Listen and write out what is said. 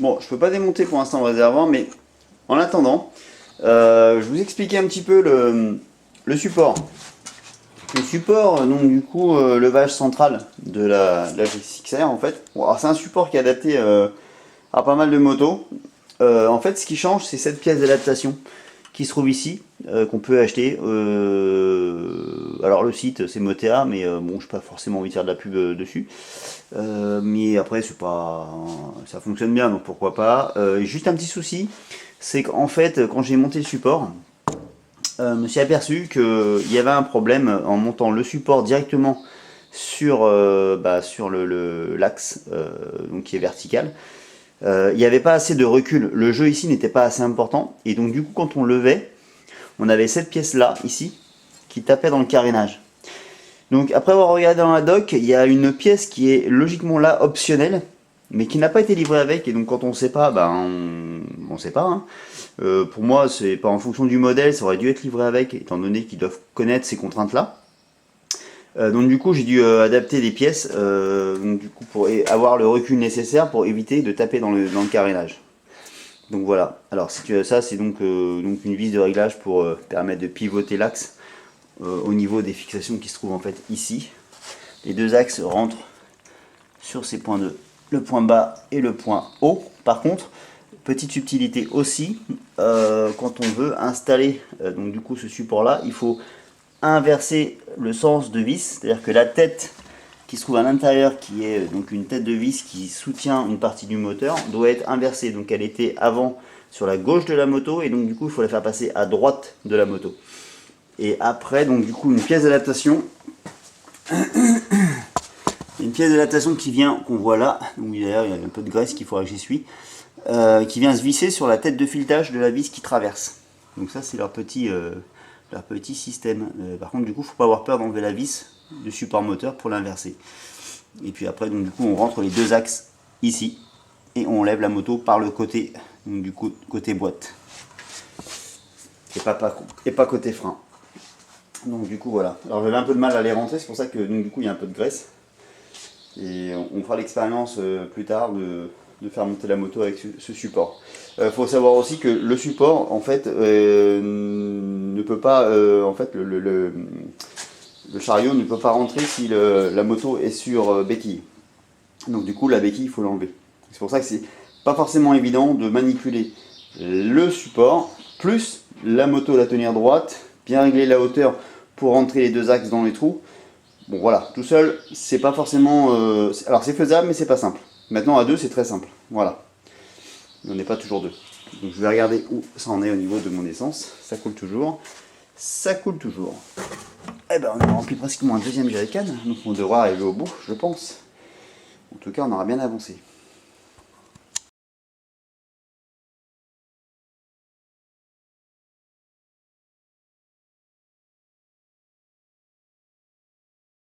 Bon, je peux pas démonter pour l'instant le réservoir, mais en attendant, je vous expliquais un petit peu le support. Le support, donc du coup, levage central de la GSX-R en fait. Bon, alors c'est un support qui est adapté à pas mal de motos. En fait, ce qui change, c'est cette pièce d'adaptation qui se trouve ici, qu'on peut acheter. Alors le site, c'est Motea, mais bon, je n'ai pas forcément envie de faire de la pub dessus. Mais après, c'est pas, ça fonctionne bien, donc pourquoi pas. Juste un petit souci, c'est qu'en fait, quand j'ai monté le support, je me suis aperçu qu'il y avait un problème en montant le support directement sur, sur l'axe donc qui est vertical. Il n'y avait pas assez de recul. Le jeu ici n'était pas assez important. Et donc du coup, quand on levait, on avait cette pièce-là, ici, qui tapait dans le carénage. Donc après avoir regardé dans la doc, il y a une pièce qui est logiquement là, optionnelle, mais qui n'a pas été livrée avec. Et donc quand on ne sait pas, on ne sait pas. Hein. Pour moi, c'est pas en fonction du modèle, ça aurait dû être livré avec, étant donné qu'ils doivent connaître ces contraintes-là. Donc du coup, j'ai dû adapter les pièces donc, du coup, pour avoir le recul nécessaire pour éviter de taper dans le carénage. Donc voilà. Alors si tu as ça, c'est donc une vis de réglage pour permettre de pivoter l'axe au niveau des fixations qui se trouvent en fait ici. Les deux axes rentrent sur ces points le point bas et le point haut. Par contre, petite subtilité aussi, quand on veut installer donc du coup ce support là, il faut inverser le sens de vis, c'est-à-dire que la tête qui se trouve à l'intérieur, qui est donc une tête de vis qui soutient une partie du moteur, doit être inversée. Donc elle était avant sur la gauche de la moto, et donc du coup il faut la faire passer à droite de la moto. Et après, donc du coup, une pièce d'adaptation. Une pièce d'adaptation qui vient, qu'on voit là, donc d'ailleurs il y a un peu de graisse qu'il faudra que j'essuie, qui vient se visser sur la tête de filetage de la vis qui traverse. Donc ça c'est leur petit système. Par contre du coup, il ne faut pas avoir peur d'enlever la vis du support moteur pour l'inverser. Et puis après, donc du coup, on rentre les deux axes ici, et on lève la moto par le côté, donc du coup, côté boîte. Et pas côté frein. Donc du coup voilà. Alors j'avais un peu de mal à les rentrer, c'est pour ça que donc, du coup il y a un peu de graisse. Et on fera l'expérience plus tard de faire monter la moto avec ce support. Faut savoir aussi que le support en fait ne peut pas en fait le chariot ne peut pas rentrer si la moto est sur béquille. Donc du coup la béquille il faut l'enlever. C'est pour ça que c'est pas forcément évident de manipuler le support plus la moto la tenir droite, bien régler la hauteur pour rentrer les deux axes dans les trous. Bon voilà, tout seul, c'est pas forcément... alors c'est faisable, mais c'est pas simple. Maintenant à deux, c'est très simple. Voilà. On n'est pas toujours deux. Donc je vais regarder où ça en est au niveau de mon essence. Ça coule toujours. Ça coule toujours. Eh ben on a rempli presque un deuxième jerrycan, donc on devra arriver au bout, je pense. En tout cas, on aura bien avancé.